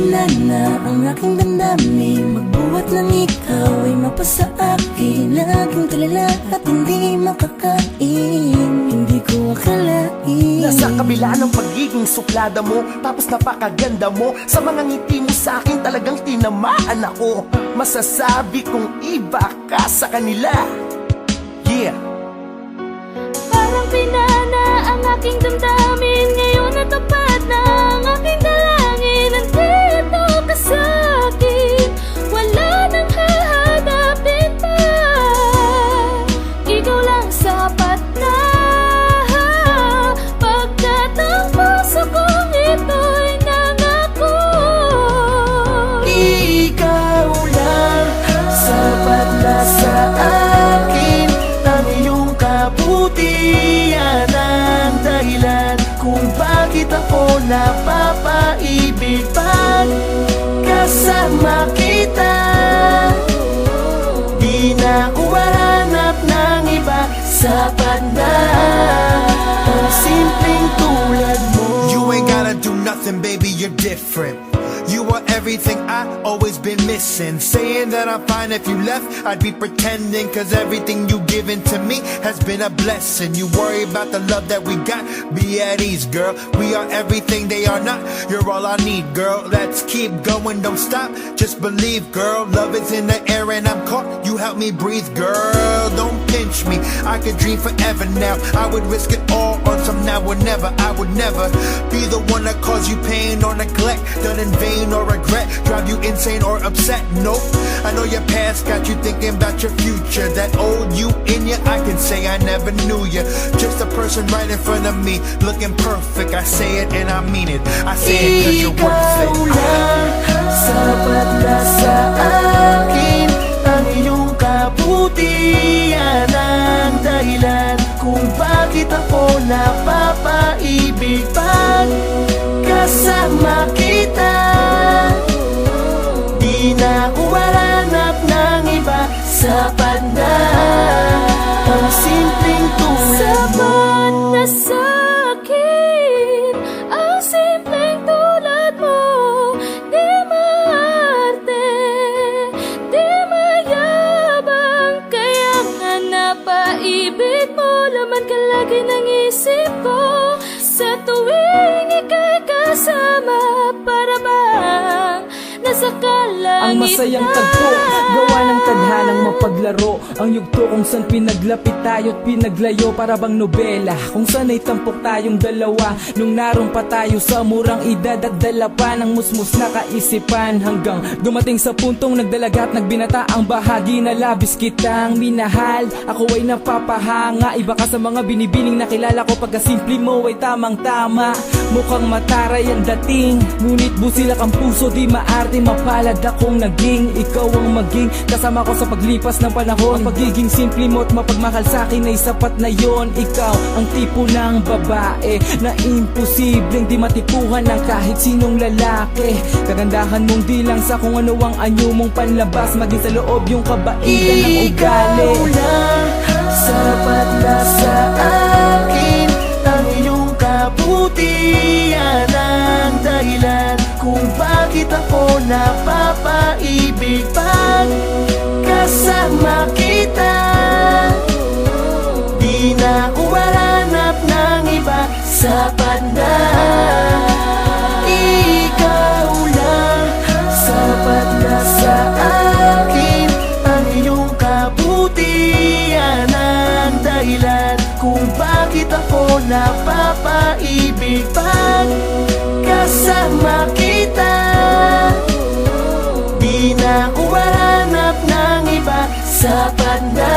Handa na ang aking damdamin, magbuhat ng ikaw ay mapasa akin. Laging tulala at hindi makakain, hindi ko akalain. Nasa kabila ng pagiging suplada mo, tapos napakaganda mo. Sa mga ngiti mo sa akin talagang tinamaan ako. Masasabi kong iba ka sa kanila. Yeah. Parang pinana ang aking damdamin, ngayon natupad na ang aking dalangin. Nandito ka sa'kin, wala nang hahanapin pa. Ikaw lang sapat na, pagkat ang puso kong ito'y nangako. Ikaw lang sapat na sa akin, ang iyong kabutihan ang dahilan kung bakit ako napapaibig. Pag kasama kita, di na ko mahanap ng iba. Sapat na ang simpleng tulad mo. You ain't gotta do nothing, baby, you're different. You are everything I always been missing. Saying that I'm fine if you left, I'd be pretending. Cause everything you given to me has been a blessing. You worry about the love that we got, be at ease, girl. We are everything they are not, you're all I need, girl. Let's keep going, don't stop, just believe, girl. Love is in the air and I'm caught, you help me breathe, girl. Don't pinch me, I could dream forever now. I would risk it all on some now or never. I would never be the one that cause you pain or neglect, done in vain or regret, drive you insane or upset. Nope, I know your past got you thinking about your future. That old you in you, I can say I never knew you. Just a person right in front of me, looking perfect. I say it and I mean it, I say it cause you're worth it. Ikaw lang sapat na sa akin, ang iyong kabutihan ang dahilan kung bakit ako napapaibig. Pag kasama kita, di na ko mahanap ng iba. Sapat na ang simpleng tulad mo. Sapat na sa'kin ang simpleng tulad mo. Di maarte, di mayabang, kaya nga napaibig mo. Laman ka lagi ng isip ko, sa tuwing ika'y kasama, para bang nasa kalangitan. Ang masayang tagpo, gawa ng tadhanang mapaglaro. Ang yugto kung saan pinaglapit tayo't pinaglayo, para bang nobela kung saan ay tampok tayong dalawa. Nung naroon pa tayo sa murang edad at dala pa ng musmus na kaisipan, hanggang dumating sa puntong nagdalaga at nagbinata ang bahagi na labis kitang minahal. Ako ay napapahanga, iba ka sa mga binibining nakilala ko. Pagkasimple mo ay tamang tama, mukhang mataray ang dating, ngunit busilak ang puso, di maarte. Mapalad akong naging ikaw ang maging kasama ko sa paglipas ng panahon. Ang pagiging simple mo at mapagmahal sa'kin ay sapat na yon. Ikaw ang tipo ng babae na imposibleng di matipuhan ng kahit sinong lalaki. Kagandahan mong di lang sa kung ano ang anyo mong panlabas, maging sa loob yung kabaitan ng ugali. Ikaw lang sapat na sa akin, ang iyong kabutihan ang dahilan kung bakit ako napapaibig. Pag kasama kita, di na ko mahanap ng iba. Sapat na ikaw lang sapat na sa akin, ang iyong kabutihan ang dahilan kung bakit ako napapaibig. Pag kasama kita, di na ko mahanap ng iba. Sapat na